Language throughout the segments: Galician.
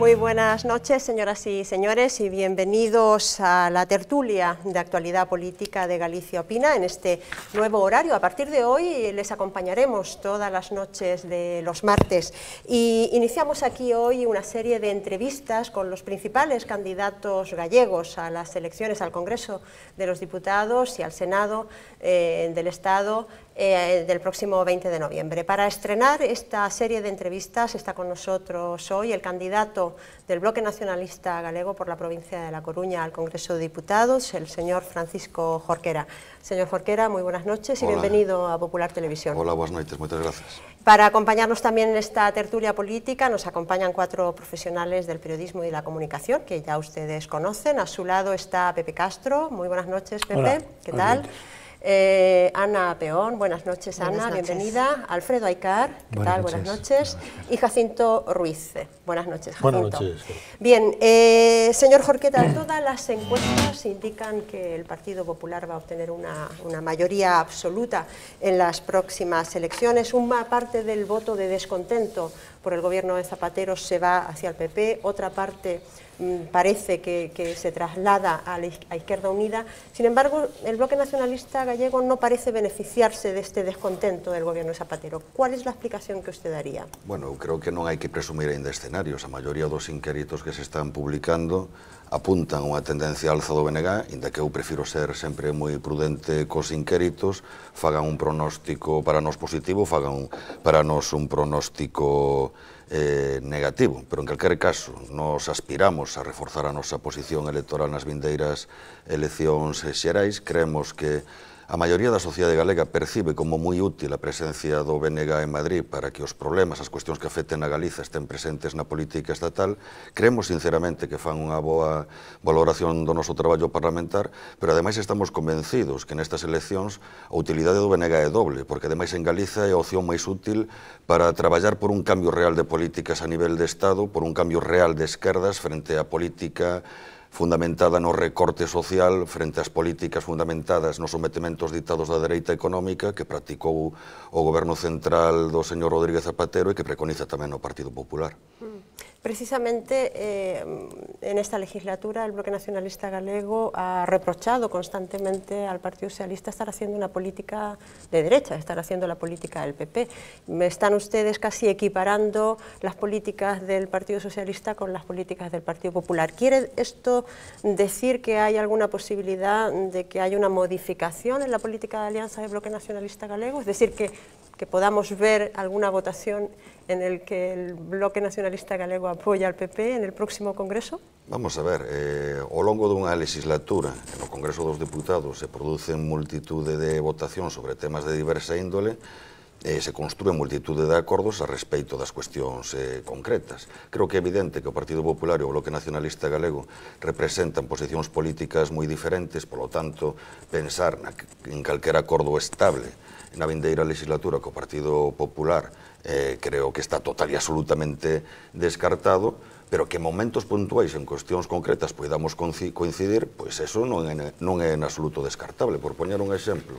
Muy buenas noches, señoras y señores, y bienvenidos a la tertulia de actualidad política de Galicia Opina en este nuevo horario. A partir de hoy les acompañaremos todas las noches de los martes y iniciamos aquí hoy una serie de entrevistas con los principales candidatos gallegos a las elecciones al Congreso de los Diputados y al Senado del Estado del próximo 20 de noviembre. Para estrenar esta serie de entrevistas está con nosotros hoy el candidato del Bloque Nacionalista Galego por la provincia de La Coruña al Congreso de Diputados, el señor Francisco Jorquera. Señor Jorquera, muy buenas noches y bienvenido a Popular Televisión. Hola, buenas noches, muchas gracias. Para acompañarnos también en esta tertulia política nos acompañan 4 profesionales del periodismo y la comunicación que ya ustedes conocen. A su lado está Pepe Castro. Muy buenas noches, Pepe. Hola. ¿Qué tal? Ana Peón, buenas noches, Ana, bienvenida. Alfredo Aicar, ¿qué tal? Buenas noches. Y Jacinto Ruiz, buenas noches, Jacinto. Buenas noches. Bien, señor Jorquera, todas las encuestas indican que el Partido Popular va a obtener una mayoría absoluta en las próximas elecciones. Una parte del voto de descontento por el gobierno de Zapatero se va hacia el PP, otra parte parece que se traslada a Izquierda Unida. Sin embargo, el Bloque Nacionalista Gallego no parece beneficiarse de este descontento del gobierno de Zapatero. ¿Cuál es la explicación que usted daría? Bueno, creo que non hai que presumir ainda escenarios. A maioría dos inquéritos que se están publicando apuntan unha tendencia alza do BNG, inda que eu prefiro ser sempre moi prudente cos inquéritos, fagan un pronóstico para nós positivo, fagan para nós un pronóstico negativo, pero en calquer caso nos aspiramos a reforzar a nosa posición electoral nas vindeiras eleccións xerais. Creemos que a maioría da sociedade galega percibe como moi útil a presencia do BNG en Madrid para que os problemas, as cuestións que afecten a Galiza estén presentes na política estatal. Creemos sinceramente que fan unha boa valoración do noso traballo parlamentar, pero ademais estamos convencidos que nestas eleccións a utilidade do BNG é doble, porque ademais en Galiza é a opción máis útil para traballar por un cambio real de políticas a nivel de Estado, por un cambio real de esquerdas frente á política fundamentada no recorte social frente ás políticas fundamentadas nos sometementos ditados da dereita económica que practicou o goberno central do señor Rodríguez Zapatero e que preconiza tamén o Partido Popular. Precisamente en esta legislatura el Bloque Nacionalista Galego ha reprochado constantemente al Partido Socialista estar haciendo una política de derecha, estar haciendo la política del PP. Están ustedes casi equiparando las políticas del Partido Socialista con las políticas del Partido Popular. ¿Quiere esto decir que hay alguna posibilidad de que haya una modificación en la política de alianza del Bloque Nacionalista Galego? Es decir, que podamos ver alguna votación en el que el Bloque Nacionalista Galego apoya al PP en el próximo Congreso? Vamos a ver, ao longo dunha legislatura, no Congreso dos Diputados se producen multitude de votacións sobre temas de diversa índole, se construen multitude de acordos a respeito das cuestións concretas. Creo que é evidente que o Partido Popular e o Bloque Nacionalista Galego representan posicións políticas moi diferentes, polo tanto, pensar en calquer acordo estable na vindeira legislatura co Partido Popular creo que está total e absolutamente descartado, pero que en momentos puntuais, en cuestións concretas, podamos coincidir, pois eso non é en absoluto descartable. Por poñer un exemplo,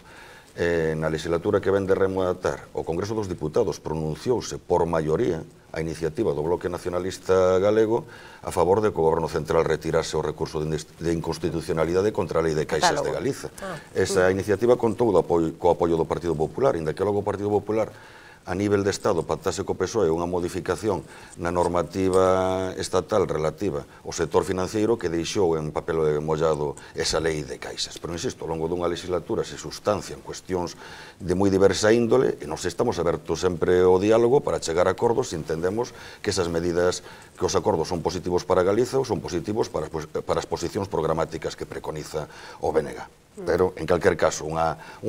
na legislatura que ven de rematar, o Congreso dos Diputados pronunciouse por maioría a iniciativa do Bloque Nacionalista Galego a favor de que o Goberno Central retirase o recurso de inconstitucionalidade contra a Lei de Caixas de Galiza. Esa iniciativa contou co apoio do Partido Popular, inda que logo o Partido Popular a nivel de Estado pactase co PSOE unha modificación na normativa estatal relativa ao sector financiero que deixou en papel mollado esa lei de caixas. Pero, insisto, ao longo dunha legislatura se sustancian cuestións de moi diversa índole e nos estamos abertos sempre ao diálogo para chegar a acordos se entendemos que esas medidas, que os acordos son positivos para Galiza ou son positivos para as posicións programáticas que preconiza o BNG. Pero, en calquer caso, un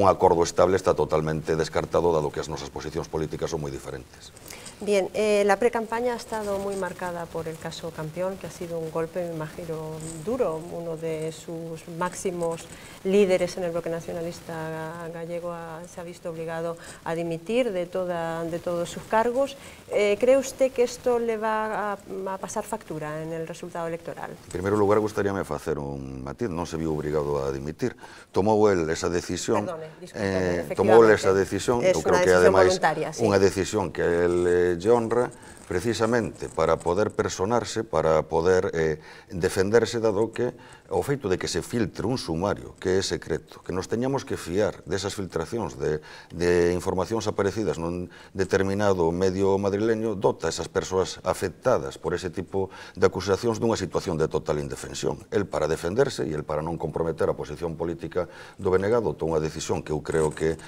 acordo estable está totalmente descartado dado que as nosas posicións políticas son moi diferentes. Bien, la pre-campaña ha estado muy marcada por el caso Campión, que ha sido un golpe, me imagino, duro. Uno de sus máximos líderes en el Bloque Nacionalista Gallego se ha visto obligado a dimitir de todos sus cargos. ¿Cree usted que esto le va a pasar factura en el resultado electoral? En primeiro lugar, gustaríame facer un matiz. Non se viu obrigado a dimitir. Tomou el esa decisión. Perdone, tomou esa decisión. Es Eu creo una que decisión ademais voluntaria, sí. Unha decisión que el lle honra, precisamente para poder personarse, para poder defenderse, dado que o feito de que se filtre un sumario que é secreto, que nos teñamos que fiar desas filtracións de informacións aparecidas nun determinado medio madrileño, dota a esas persoas afectadas por ese tipo de acusacións dunha situación de total indefensión. El para defenderse e el para non comprometer a posición política do BNG dotou unha decisión que eu creo que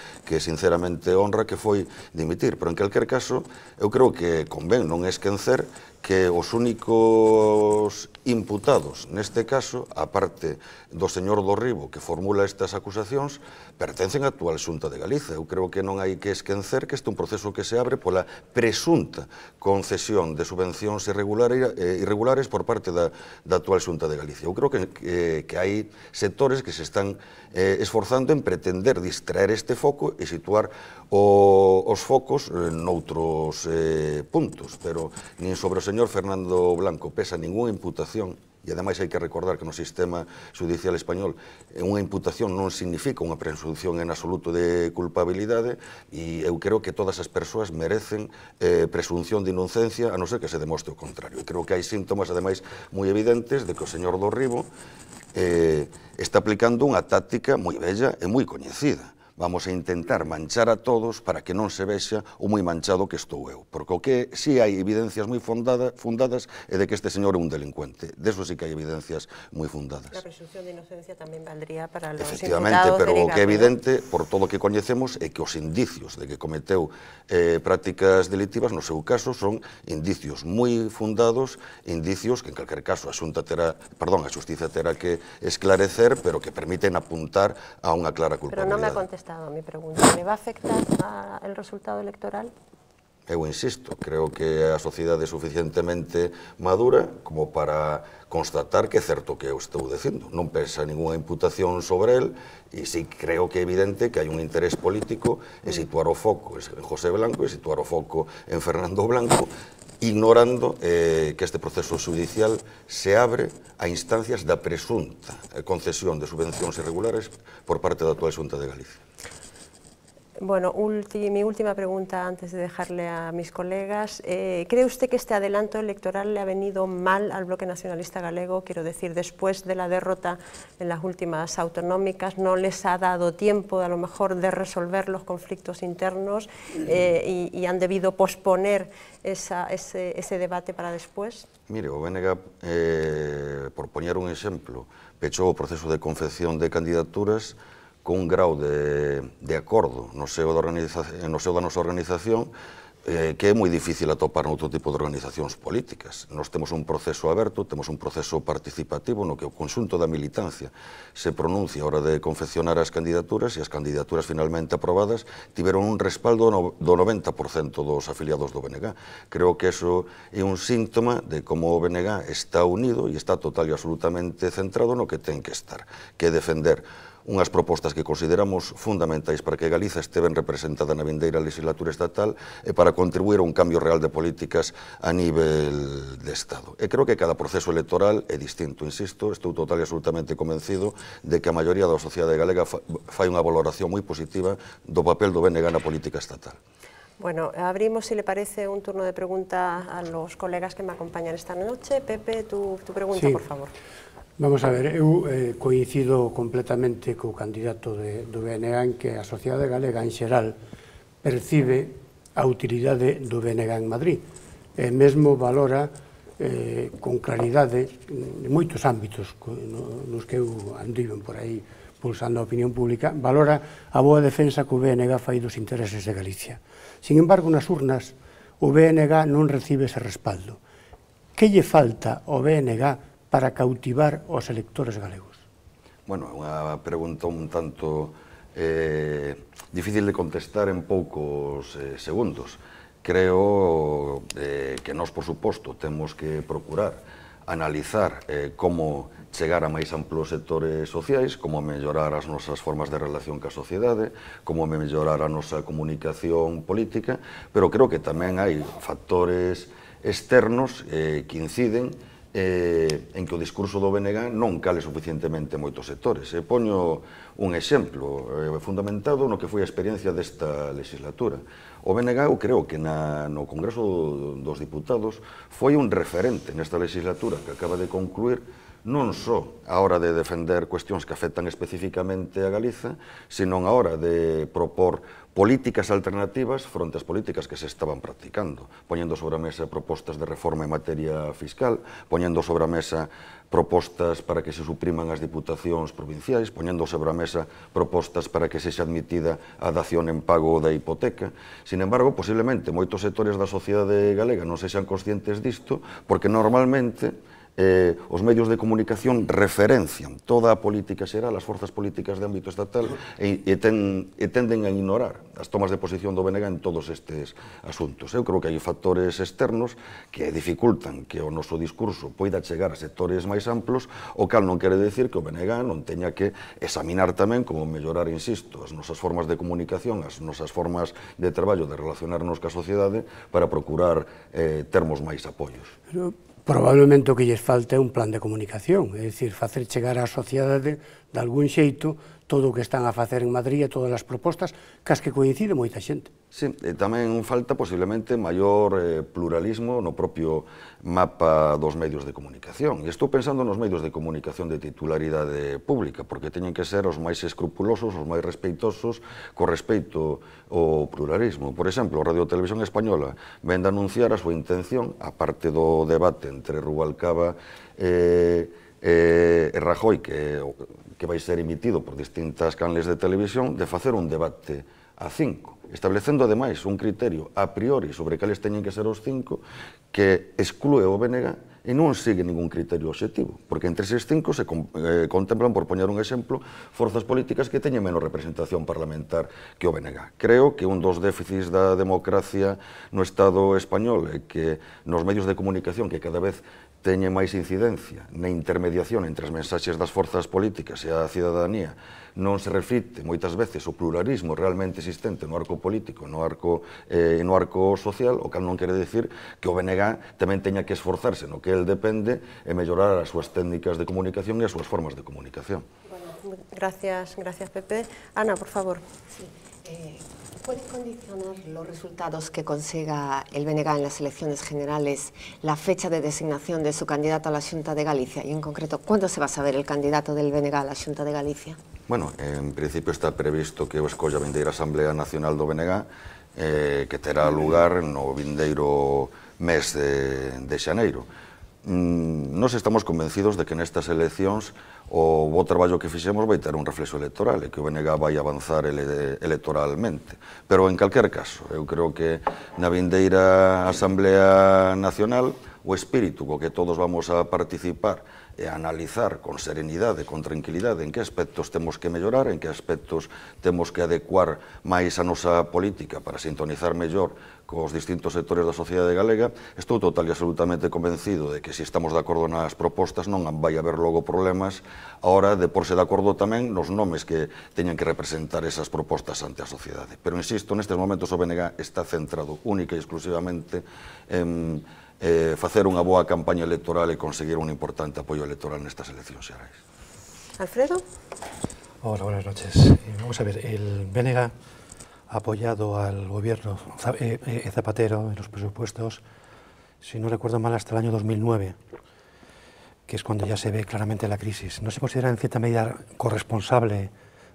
sinceramente honra, que foi dimitir, pero en calquer caso eu creo que convén non esquecer que os únicos imputados neste caso, a parte do señor Dorribo que formula estas acusacións, pertencen á actual Xunta de Galiza. Eu creo que non hai que esquecer que este é un proceso que se abre pola presunta concesión de subvencións irregulares por parte da actual Xunta de Galicia. Eu creo que hai sectores que se están esforzando en pretender distraer este foco e situar os focos noutros puntos, pero nin sobre o señor Fernando Blanco pesa ninguna imputación. E ademais hai que recordar que no sistema judicial español unha imputación non significa unha presunción en absoluto de culpabilidade, e eu creo que todas as persoas merecen presunción de inocencia a non ser que se demostre o contrario. E creo que hai síntomas ademais moi evidentes de que o señor Dorribo está aplicando unha táctica moi bella e moi coñecida. Vamos a intentar manchar a todos para que non se vexa o moi manchado que estou eu. Porque o que si hai evidencias moi fundadas é de que este señor é un delincuente. De eso sí que hai evidencias moi fundadas. La presunción de inocencia tamén valdría para los efectivamente, imputados pero o que é delegados, evidente, por todo o que coñecemos, é que os indicios de que cometeu prácticas delictivas, no seu caso, son indicios moi fundados, indicios que en calquer caso a Xustiza terá que esclarecer, pero que permiten apuntar a unha clara culpabilidade. Pero non me ha contestado a mi pregunta. ¿Le va a afectar el resultado electoral? Eu insisto, creo que a sociedade é suficientemente madura como para constatar que é certo que eu estou dicindo. Non pesa ninguna imputación sobre el, e si creo que é evidente que hai un interés político en situar o foco en José Blanco e situar o foco en Fernando Blanco, ignorando que este proceso judicial se abre a instancias da presunta concesión de subvencións irregulares por parte da actual Xunta de Galicia. Bueno, mi última pregunta antes de dejarle a mis colegas. ¿Cree usted que este adelanto electoral le ha venido mal al bloque nacionalista galego? Quiero decir, después de la derrota en las últimas autonómicas, ¿no les ha dado tiempo a lo mejor de resolver los conflictos internos y han debido posponer ese debate para después? Mire, o BNG, por poñer un exemplo, pechou o proceso de confección de candidaturas con un grau de acordo no seo da nosa organización que é moi difícil atopar noutro tipo de organizacións políticas. Nós temos un proceso aberto, temos un proceso participativo no que o conxunto da militancia se pronuncia a hora de confeccionar as candidaturas, e as candidaturas finalmente aprobadas tiveron un respaldo do 90% dos afiliados do BNG. Creo que eso é un síntoma de como o BNG está unido e está total e absolutamente centrado no que ten que estar, que é defender unhas propostas que consideramos fundamentais para que Galiza este ben representada na vindeira legislatura estatal e para contribuir a un cambio real de políticas a nivel de Estado. E creo que cada proceso electoral é distinto, insisto, estou total e absolutamente convencido de que a maioría da sociedade galega fai unha valoración moi positiva do papel do BNG na política estatal. Bueno, abrimos, si le parece, un turno de pregunta a los colegas que me acompañan esta noche. Pepe, tu pregunta, por favor. Vamos a ver, eu coincido completamente co candidato do BNG en que a sociedade galega en xeral percibe a utilidade do BNG en Madrid e mesmo valora con claridade en moitos ámbitos nos que eu andiven por aí pulsando a opinión pública, valora a boa defensa que o BNG fai dos intereses de Galicia. Sin embargo, nas urnas o BNG non recibe ese respaldo. Que lle falta ao BNG para cautivar os electores galegos? Bueno, é unha pregunta un tanto difícil de contestar en poucos segundos. Creo que nós, por suposto, temos que procurar analizar como chegar a máis amplos sectores sociais, como mellorar as nosas formas de relación ca sociedade, como mellorar a nosa comunicación política, pero creo que tamén hai factores externos que inciden en que o discurso do BNG non cale suficientemente moitos sectores. E poño un exemplo fundamentado no que foi a experiencia desta legislatura. O BNG, eu creo que no Congreso dos Diputados foi un referente nesta legislatura que acaba de concluir, non só a hora de defender cuestións que afectan especificamente a Galiza, sino a hora de propor políticas alternativas fronte ás políticas que se estaban practicando, poñendo sobre a mesa propostas de reforma en materia fiscal, poñendo sobre a mesa propostas para que se supriman as diputacións provinciais, poñendo sobre a mesa propostas para que sexa admitida a dación en pago da hipoteca. Sin embargo, posiblemente moitos sectores da sociedade galega non sexan conscientes disto, porque normalmente os medios de comunicación referencian toda a política xeral, as forzas políticas de ámbito estatal e tenden a ignorar as tomas de posición do BNG en todos estes asuntos. Eu creo que hai factores externos que dificultan que o noso discurso poida chegar a sectores máis amplos, o cal non quere decir que o BNG non teña que examinar tamén como mellorar, insisto, as nosas formas de comunicación, as nosas formas de traballo, de relacionarnos ca sociedade para procurar termos máis apoios. Probablemente o que lles falta é un plan de comunicación, é dicir, facer chegar á sociedade de algún xeito todo o que están a facer en Madrid e todas as propostas cas que coincide moita xente. Sí, tamén falta posiblemente maior pluralismo no propio mapa dos medios de comunicación. E estou pensando nos medios de comunicación de titularidade pública, porque teñen que ser os máis escrupulosos, os máis respeitosos co respecto ao pluralismo. Por exemplo, a Radio Televisión Española ven de anunciar a súa intención, aparte do debate entre Rubalcaba e Rajoy, que vai ser emitido por distintas canles de televisión, de facer un debate a 5, establecendo ademais un criterio a priori sobre cales teñen que ser os 5 que exclúe o BNG e non sigue ningún criterio obxectivo, porque entre eses 5 se contemplan, por poñer un exemplo, forzas políticas que teñen menos representación parlamentar que o BNG. Creo que un dos déficits da democracia no Estado español é que nos medios de comunicación que cada vez teñen máis incidencia na intermediación entre as mensaxes das forzas políticas e a cidadanía, non se reflite moitas veces o pluralismo realmente existente no arco político, no arco social, o cal non quere decir que o BNG tamén teña que esforzarse no que el depende e mellorar as súas técnicas de comunicación e as súas formas de comunicación. Bueno, gracias Pepe. Ana, por favor. Sí. ¿Puede condicionar los resultados que consiga el BNG en las elecciones generales la fecha de designación de su candidato a la Xunta de Galicia? Y en concreto, ¿cuándo se va a saber el candidato del BNG a la Xunta de Galicia? Bueno, en principio está previsto que o escolla a vindeira Asamblea Nacional do BNG, que terá lugar no vindeiro mes de xaneiro. Nós estamos convencidos de que nestas eleccións o bo traballo que fixemos vai ter un reflexo electoral e que o BNG vai avanzar electoralmente. Pero, en calquer caso, eu creo que na vindeira Asamblea Nacional o espírito co que todos vamos a participar e a analizar con serenidade, con tranquilidade, en que aspectos temos que mellorar, en que aspectos temos que adecuar máis a nosa política para sintonizar mellor cos distintos sectores da sociedade galega. Estou total e absolutamente convencido de que se estamos de acordo nas propostas non vai haber logo problemas a hora de porse de acordo tamén nos nomes que teñen que representar esas propostas ante a sociedade. Pero, insisto, nestes momentos o BNG está centrado única e exclusivamente en facer unha boa campaña electoral e conseguir un importante apoio electoral nestas eleccións xerais. Alfredo. Hola, buenas noches. Vamos a ver, el BNG ha apoyado al gobierno Zapatero en los presupuestos, si no recuerdo mal, hasta el año 2009, que es cuando ya se ve claramente la crisis. ¿No se considera en cierta medida corresponsable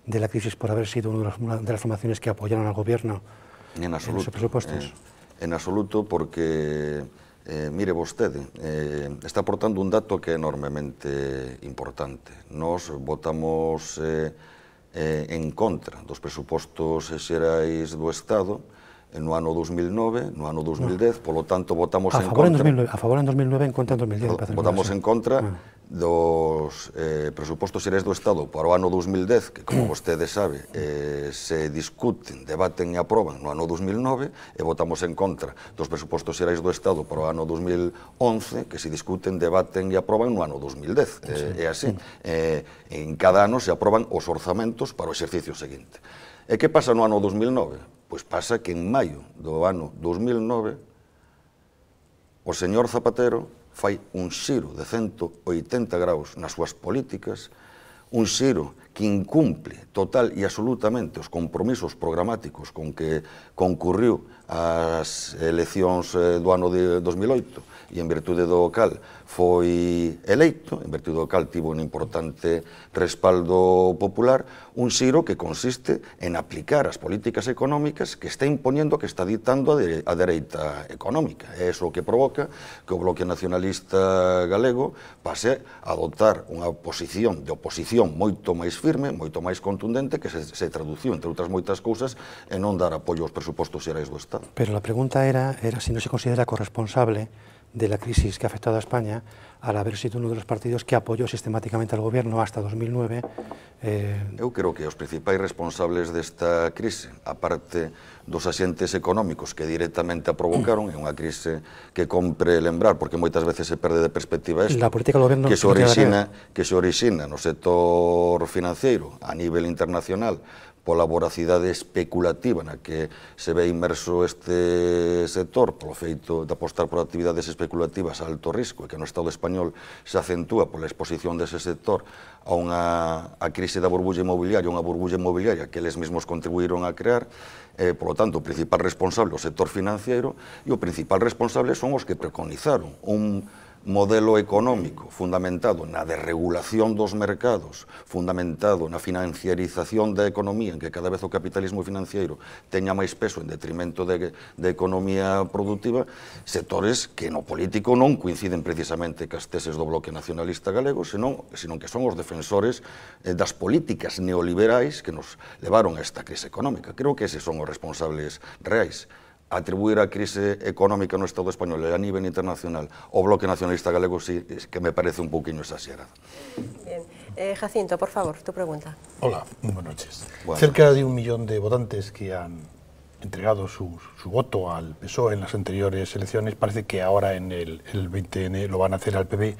de la crisis por haber sido una de las formaciones que apoyaron al gobierno en los presupuestos? En absoluto, porque mire vostede, está aportando un dato que é enormemente importante. Nos votamos en contra dos presupostos xerais do Estado no ano 2009, no ano 2010, polo tanto votamos en contra... A favor en 2009, en contra en 2010. Votamos en contra dos presupostos xerais do Estado para o ano 2010, que, como vostede sabe, se discuten, debaten e aproban no ano 2009, e votamos en contra dos presupostos xerais do Estado para o ano 2011, que se discuten, debaten e aproban no ano 2010. É así. En cada ano se aproban os orzamentos para o exercicio seguinte. E que pasa no ano 2009? Pois pasa que en maio do ano 2009 o señor Zapatero fai un xiro de 180 graus nas súas políticas, un xiro que incumple total e absolutamente os compromisos programáticos con que concurriu ás eleccións do ano de 2008 e en virtude do cal foi eleito, en virtude do cal tivo un importante respaldo popular, un xiro que consiste en aplicar as políticas económicas que está impoñendo, que está ditando a dereita económica. É iso que provoca que o Bloque Nacionalista Galego pase a adoptar unha posición de oposición moito máis firme, moito máis contundente, que se traduciu, entre outras moitas cousas, en non dar apoio aos presupostos xerais do Estado. Pero la pregunta era si no se considera corresponsable de la crisis que ha afectado a España al haber sido uno de los partidos que apoyó sistemáticamente al gobierno hasta 2009. Eu creo que os principais responsables desta crise, aparte dos axentes económicos que directamente a provocaron, é unha crise que compre lembrar, porque moitas veces se perde de perspectiva isto, la política del gobierno que se orixina no sector financiero a nivel internacional pola voracidade especulativa na que se ve inmerso este sector, polo feito de apostar por actividades especulativas a alto risco, e que no Estado español se acentúa pola exposición dese sector a crise da burbulla inmobiliaria, unha burbulla inmobiliaria que eles mesmos contribuíron a crear. Por lo tanto, o principal responsable é o sector financiero, e o principal responsable son os que preconizaron un modelo económico fundamentado na desregulación dos mercados, fundamentado na financiarización da economía, en que cada vez o capitalismo financiero teña máis peso en detrimento de economía productiva, sectores que no político non coinciden precisamente cas teses do Bloque Nacionalista Galego, senón que son os defensores das políticas neoliberais que nos levaron a esta crise económica. Creo que eses son os responsables reais. Atribuir a crise económica no Estado español e a nivel internacional ao Bloque Nacionalista Galego sí que me parece un pouquiño exagerado. Bien. Jacinto, por favor, tu pregunta. Hola, muy buenas noches. Bueno. Cerca de 1 millón de votantes que han entregado su voto al PSOE en las anteriores elecciones, parece que ahora en el 20N lo van a hacer al PP.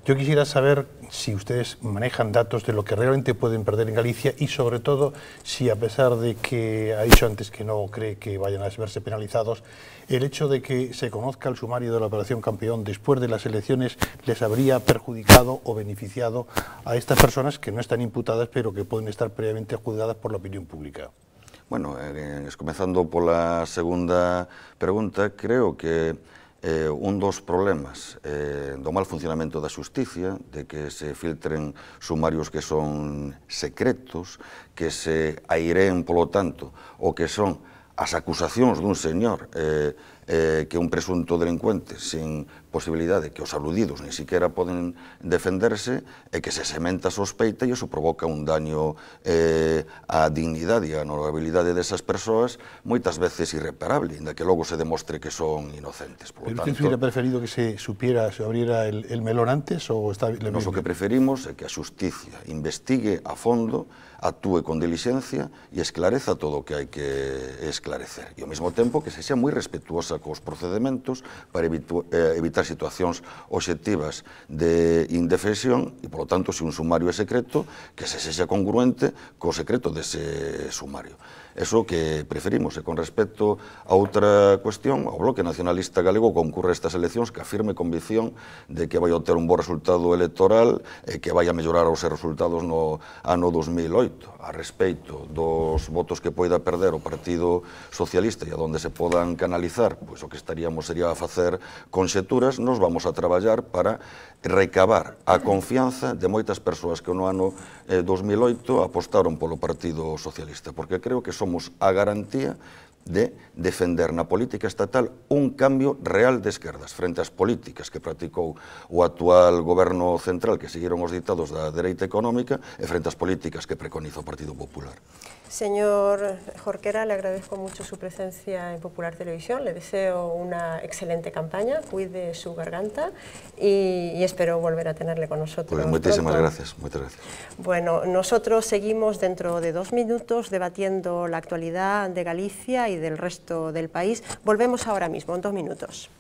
Yo quisiera saber si ustedes manejan datos de lo que realmente pueden perder en Galicia y sobre todo si, a pesar de que ha dicho antes que no cree que vayan a verse penalizados, el hecho de que se conozca el sumario de la Operación Campeón después de las elecciones les habría perjudicado o beneficiado a estas personas que no están imputadas pero que pueden estar previamente juzgadas por la opinión pública. Bueno, comezando pola segunda pregunta, creo que un dos problemas do mal funcionamento da xusticia, de que se filtren sumarios que son secretos, que se aireen, polo tanto, o que son as acusacións dun señor que é un presunto delincuente sin posibilidade que os aludidos ni siquiera poden defenderse e que se sementa sospeita e iso provoca un daño á dignidade e á honorabilidade desas persoas moitas veces irreparable, inda que logo se demostre que son inocentes. ¿Pero usted hubiera preferido que se abriera el melón antes o está bien? Nos o que preferimos é que a xusticia investigue a fondo, actúe con diligencia e esclareza todo o que hai que esclarecer. E ao mesmo tempo que se xa moi respetuosa cos procedementos para evitar situacións obxectivas de indefensión e, polo tanto, se un sumario é secreto, que se sexa congruente co secreto dese sumario. Eso que preferimos. E con respecto a outra cuestión, o Bloque Nacionalista Galego concurre a estas eleccións que afirme convicción de que vai obter un bo resultado electoral e que vai a mellorar os resultados no ano 2008. A respeito dos votos que poida perder o Partido Socialista e a donde se podan canalizar, pois o que estaríamos sería a facer conxeturas, nos vamos a traballar para recabar a confianza de moitas persoas que no ano 2008 apostaron polo Partido Socialista, porque creo que somos a garantía de defender na política estatal un cambio real de esquerdas frente ás políticas que practicou o actual goberno central que seguiron os ditados da dereita económica e frente ás políticas que preconiza o Partido Popular. Señor Jorquera, le agradezco mucho su presencia en Popular Televisión, le deseo una excelente campaña, cuide su garganta y espero volver a tenerle con nosotros. Pues muchísimas gracias, muchas gracias. Bueno, nosotros seguimos dentro de 2 minutos debatiendo la actualidad de Galicia y del resto del país. Volvemos ahora mismo, en 2 minutos.